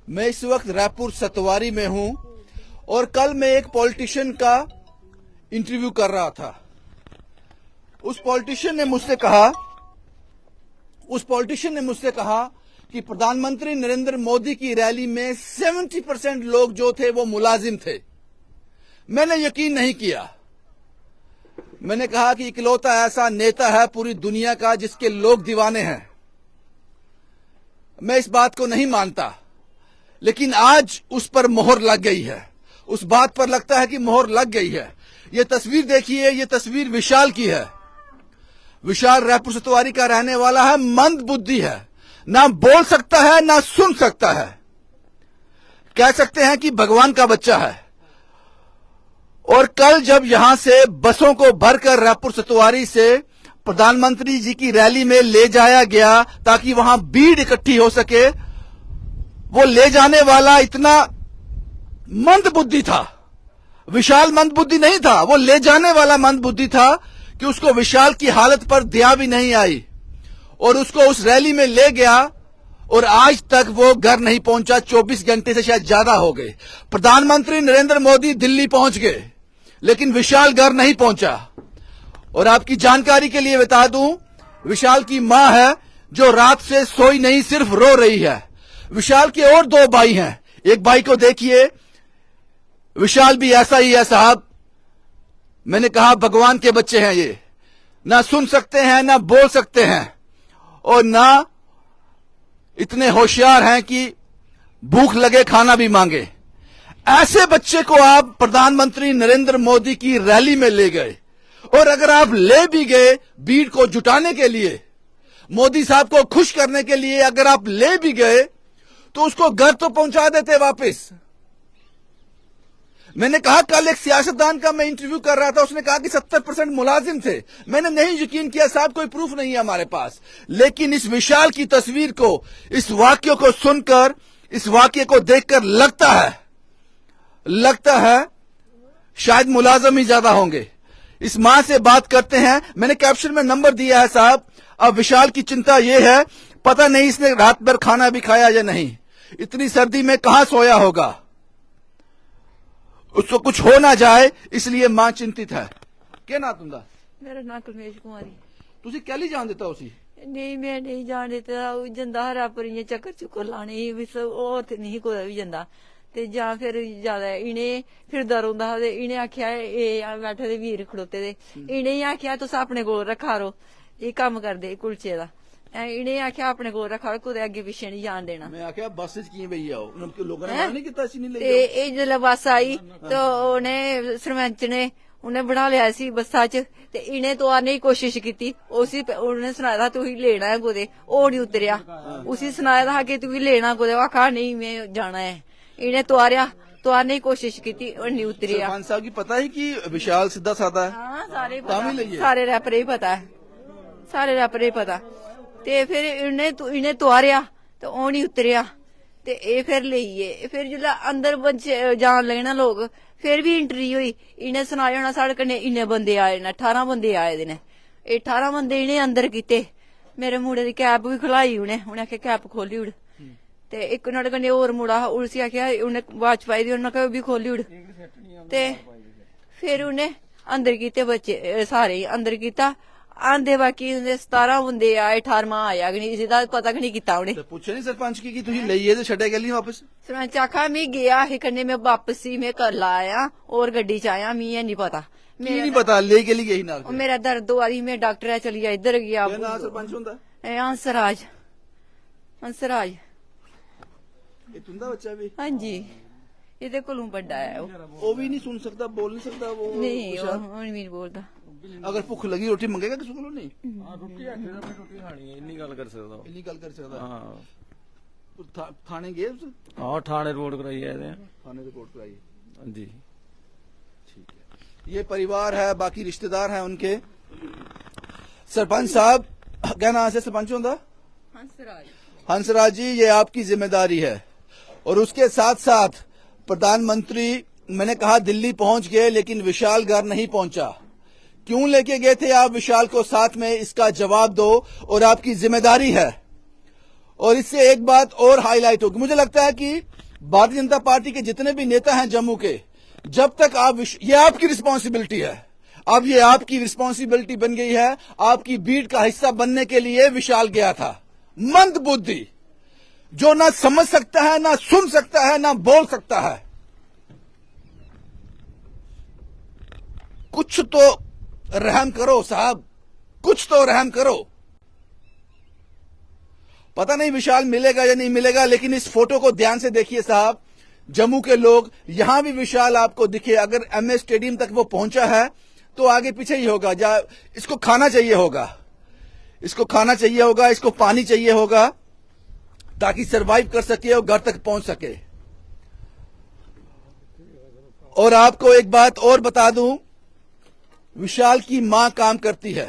मैं इस वक्त रायपुर सतवारी में हूं और कल मैं एक पॉलिटिशियन का इंटरव्यू कर रहा था। उस पॉलिटिशियन ने मुझसे कहा कि प्रधानमंत्री नरेंद्र मोदी की रैली में 70% लोग जो थे वो मुलाजिम थे। मैंने यकीन नहीं किया। मैंने कहा कि इकलौता ऐसा नेता है पूरी दुनिया का जिसके लोग दीवाने हैं। मैं इस बात को नहीं मानता, लेकिन आज उस पर मोहर लग गई है। उस बात पर लगता है कि मोहर लग गई है। ये तस्वीर देखिए, ये तस्वीर विशाल की है। विशाल रायपुर सतवारी का रहने वाला है, मंद बुद्धि है, ना बोल सकता है ना सुन सकता है। कह सकते हैं कि भगवान का बच्चा है। और कल जब यहां से बसों को भरकर रायपुर सतवारी से प्रधानमंत्री जी की रैली में ले जाया गया ताकि वहां भीड़ इकट्ठी हो सके, वो ले जाने वाला इतना मंद बुद्धि था। विशाल मंद बुद्धि नहीं था, वो ले जाने वाला मंद बुद्धि था कि उसको विशाल की हालत पर दया भी नहीं आई और उसको उस रैली में ले गया और आज तक वो घर नहीं पहुंचा। 24 घंटे से शायद ज्यादा हो गए। प्रधानमंत्री नरेंद्र मोदी दिल्ली पहुंच गए, लेकिन विशाल घर नहीं पहुंचा। और आपकी जानकारी के लिए बता दूं, विशाल की मां है जो रात से सोई नहीं, सिर्फ रो रही है। विशाल के और 2 भाई हैं। एक भाई को देखिए, विशाल भी ऐसा ही है साहब। मैंने कहा भगवान के बच्चे हैं ये, ना सुन सकते हैं ना बोल सकते हैं और ना इतने होशियार हैं कि भूख लगे खाना भी मांगे। ऐसे बच्चे को आप प्रधानमंत्री नरेंद्र मोदी की रैली में ले गए और अगर आप ले भी गए भीड़ को जुटाने के लिए, मोदी साहब को खुश करने के लिए अगर आप ले भी गए तो उसको घर तो पहुंचा देते वापस। मैंने कहा कल एक सियासतदान का मैं इंटरव्यू कर रहा था, उसने कहा कि 70% मुलाजिम थे। मैंने नहीं यकीन किया साहब, कोई प्रूफ नहीं है हमारे पास। लेकिन इस विशाल की तस्वीर को, इस वाक्य को सुनकर, इस वाक्य को देखकर लगता है शायद मुलाजिम ही ज्यादा होंगे। इस मां से बात करते हैं। मैंने कैप्शन में नंबर दिया है साहब। अब विशाल की चिंता यह है, पता नहीं इसने रात भर खाना भी खाया या नहीं, इतनी सर्दी में कहां सोया होगा, उसको कुछ हो ना जाए, इसलिए मां चिंतित है। क्या ना तुंदा? मेरा नाम कलमेश कुमारी। तुझे क्या ली जान देता उसी? नहीं, मैं नहीं जान देता। जंदा हरा पर चक्कर चुक्कर लाने भी और नहीं कोई भी जंदा ते जा फिर ज्यादा इन्हें फिरदा रौंदा ते इन्हें आख्या बैठे दे वीर खड़ोते दे, इन्हें आख्या तुस अपने कोल रखा रो, ये कम्म करदे कुलचे दा। इन्हें आख्या अपने कोल रखा रो, कुदै अग्गे पिच्छे नहीं जान देना। मैं आख्या बस च कियां बेही आओ, लोगों ने मना नहीं कीता सी नहीं ले ते एह् जिसलै बस आई तो उन्हें सरपंच ने उन्हें बना लिया सी बस्सा च ते इन्हें तोआरने की कोशिश कीती। उसी उन्हें सनाया था तुही लेना है कुदै, ओह् नहीं उतरेआ। उसी सनाया था कि तुही लेना कुदै, आखा नहीं मैं जाना है। इन्हें तोआरने की कोशिश की और नहीं उतरिया। सरपंच साहब की पता है कि विशाल सीधा साधा है? हाँ, सारे रैपरे ही पता है, सारे रैपरे ही पता। ते फिर इन्हें तोआरिया तो ओह् नहीं उतरिया ते एह् फिर लेइये। फिर जिसलै अंदर बच्चे जान लगे ना लोग, फिर भी एंट्री होई। इन्हें सनाया होना साढ़े कन्नै इन्ने बंदे आए न, 18 बंदे आए दे ने। 18 बंदे इन्हें अंदर कीते। मेरे मुड़े दी कैप भी खुलाई उन्हें आखेआ कैप खोली उड़। ते इक नुआढ़े कन्नै होर मुड़ा हा, उसी आखेआ उन्हें वाच पाई दी, उन्हें आखेआ ओह् बी खोली उड़। ते फिर उन्हें अंदर कीते, बच्चे सारे अंदर कीता। आंदे बाकी 17 बंदे आए, 18वां आया गै नहीं, इसदा पता गै नहीं कीता उन्हें। पुच्छे नहीं सरपंच की तुझे लेइये ते छड्डे गै नहीं वापस? सरपंच आखा मैं गया ही कन्नै, मैं वापस ही मैं कल आया और गड्डी च आया, मी नहीं पता। मेरा नहीं पता ले के लिए नाल मेरा दर्द होआ दी, मैं डॉक्टर है चली जा इधर गया। सरपंच हुंदा हंसराज ये तुंदा बच्चा भी? हाँ जी, ਇਹਦੇ ਕੋਲੋਂ ਵੱਡਾ ਹੈ वो भी नहीं सुन सकता, बोल नहीं सकता वो? नहीं, वो नहीं बोलता। अगर भुख लगी रोटी मंगेगा किसी को? नहीं, रोटी रोटी खानी है, इन्नी गल कर सकदा, इन्नी गल कर सकदा। हां, थाने गए? हां, थाने रिपोर्ट कराई है, थाने रिपोर्ट कराई। हां जी, ठीक है। ये परिवार है, बाकी रिश्तेदार हैं उनके। सरपंच साहब क्या नाम से सरपंच होंदा? हंसराज जी, ये आपकी जिम्मेदारी है। और उसके साथ साथ प्रधानमंत्री, मैंने कहा दिल्ली पहुंच गए, लेकिन विशाल घर नहीं पहुंचा। क्यों लेके गए थे आप विशाल को साथ में, इसका जवाब दो और आपकी जिम्मेदारी है। और इससे एक बात और हाईलाइट होगी, मुझे लगता है कि भारतीय जनता पार्टी के जितने भी नेता हैं जम्मू के, जब तक आप ये आपकी रिस्पॉन्सिबिलिटी है, अब ये आपकी रिस्पॉन्सिबिलिटी बन गई है, आपकी बीट का हिस्सा बनने के लिए विशाल गया था। मंद बुद्धि जो ना समझ सकता है, ना सुन सकता है, ना बोल सकता है। कुछ तो रहम करो साहब, कुछ तो रहम करो। पता नहीं विशाल मिलेगा या नहीं मिलेगा, लेकिन इस फोटो को ध्यान से देखिए साहब, जम्मू के लोग, यहां भी विशाल आपको दिखे। अगर एमए स्टेडियम तक वो पहुंचा है तो आगे पीछे ही होगा। इसको खाना चाहिए होगा, इसको खाना चाहिए होगा, इसको पानी चाहिए होगा ताकि सरवाइव कर सके और घर तक पहुंच सके। और आपको एक बात और बता दूं, विशाल की मां काम करती है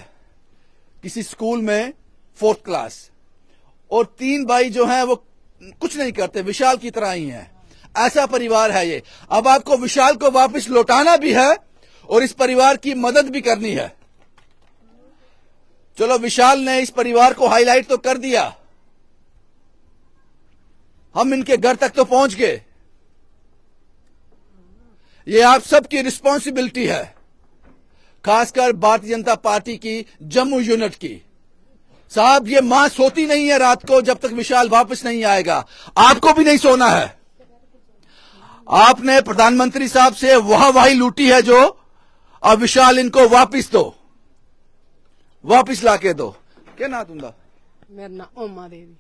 किसी स्कूल में 4th क्लास, और 3 भाई जो हैं वो कुछ नहीं करते, विशाल की तरह ही हैं। ऐसा परिवार है ये। अब आपको विशाल को वापस लौटाना भी है और इस परिवार की मदद भी करनी है। चलो, विशाल ने इस परिवार को हाईलाइट तो कर दिया, हम इनके घर तक तो पहुंच गए। ये आप सबकी रिस्पॉन्सिबिलिटी है, खासकर भारतीय जनता पार्टी की जम्मू यूनिट की। साहब, ये मां सोती नहीं है रात को जब तक विशाल वापस नहीं आएगा। आपको भी नहीं सोना है। आपने प्रधानमंत्री साहब से वाहवाही लूटी है जो, अब विशाल इनको वापस दो, वापस लाके दो। क्या ना तुंदा? मेरा नाम ओमा देवी।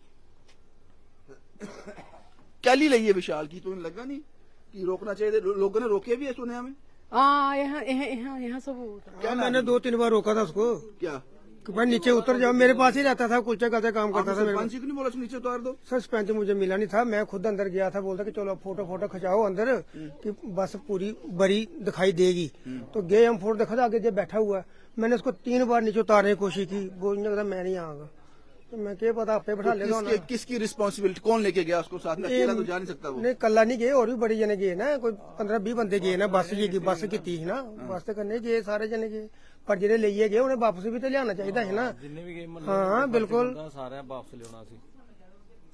क्या ली लई है विशाल की? तुम्हें लगा नहीं कि रोकना चाहिए? लोगों ने रोके भी है, सुने हमें। हाँ, यहाँ सब क्या मैंने 2-3 बार रोका था उसको क्या कि भाई नीचे उतर जाओ। मेरे पास ही रहता था, कुलचे का काम करता था। मेरे सरपंच को नहीं बोला नीचे उतार दो? सर, सरपंच मुझे मिला नहीं था, मैं खुद अंदर गया था। बोलता कि चलो फोटो खिंचाओ अंदर कि बस पूरी बड़ी दिखाई देगी। तो गए हम, फोटो देखा था आगे जब बैठा हुआ। मैंने उसको 3 बार नीचे उतारने की कोशिश की, बोलने लगा मैं नहीं आऊंगा। तो मैं क्या पता आपे बैठा लेगा ना। किसकी रिस्पॉन्सिबिलिटी? कौन लेके गया उसको साथ में? अकेला तो जा नहीं सकता वो। नहीं, कल्ला नहीं गए, और भी बड़े जने गए ना, कोई 15-20 बंदे गए ना। बस की थी ना, बस करने गए, सारे जने गए। पर जेडे ले गए उन्हें वापस भी तो लियाना चाहिए है ना। हाँ बिल्कुल, सारे वापस लियाना सी।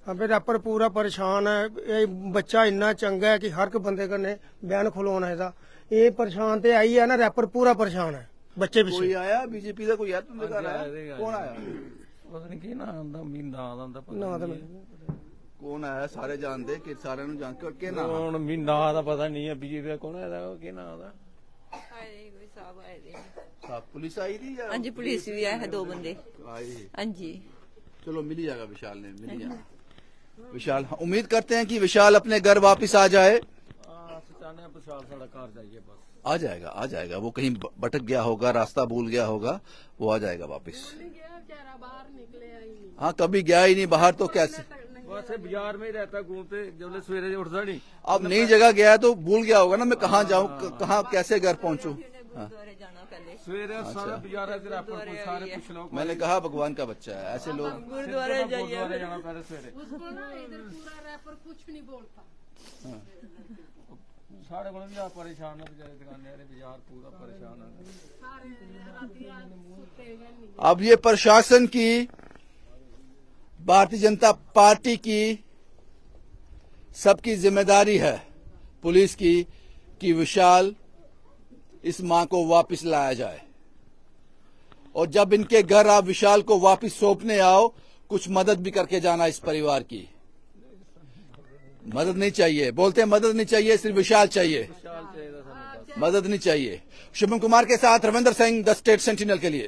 हाँ, फिर रैपर पूरा परेशान है। ये बच्चा इन्ना चंगा है कि हर एक बंदे कन्ने बयान खुलवाना है। ये परेशान ते आई है ना, रैपर पूरा परेशान है बच्चे पीछे। कोई आया बीजेपी का? कोई आया तुमने घर आया? कौन आया? पता नहीं की ना आंदा, मीना आंदा, ना तो कौन आया? सारे जानते कि सारे नु जान के ना ਹੁਣ ਮਹੀਨਾ ਦਾ ਪਤਾ ਨਹੀਂ ਹੈ ਬੀਜੇਪੀ ਦਾ ਕੌਣ ਹੈ ਉਹ ਕੀ ਨਾਂ ਦਾ। साहब पुलिस आई थी या? हाँ जी, पुलिस भी आया है, 2 बंदे। आई। हाँ जी, चलो, मिल ही जाएगा विशाल ने, मिल ही जाएगा विशाल। उम्मीद करते हैं कि विशाल अपने घर वापस आ जाए। चाहते विशाल साड़ा घर जाइए बस। आ जाएगा, आ जाएगा। वो कहीं भटक गया होगा, रास्ता भूल गया होगा, वो आ जाएगा वापस। हाँ, कभी गया ही नहीं बाहर तो कैसे? बस बाजार में ही रहता घूमते, जब सवेरे उठता नहीं। अब नई जगह गया तो भूल गया होगा ना, मैं कहाँ जाऊँ, कहाँ कैसे घर पहुँचूं। गुरुद्वारे जाना पहले। सवेरे सारा बाजार है, फिर आपको सारे कुछ लोग। मैंने कहा भगवान का बच्चा है, ऐसे लोग। गुरुद्वारे जाइए। गुरुद्वारे जाना पहले सवेरे। इधर पूरा रैपर कुछ नहीं बोलता। साढ़े को भी आप परेशान है, बेचारे दुकाने वाले बाजार पूरा परेशान है। अब ये प्रशासन की, भारतीय जनता पार्टी की, सबकी जिम्मेदारी है, पुलिस की, कि विशाल इस मां को वापस लाया जाए। और जब इनके घर आप विशाल को वापस सौंपने आओ, कुछ मदद भी करके जाना इस परिवार की। मदद नहीं चाहिए, बोलते हैं मदद नहीं चाहिए, सिर्फ विशाल चाहिए, मदद नहीं चाहिए। शुभम कुमार के साथ Ravindra Singh, the state sentinel के लिए।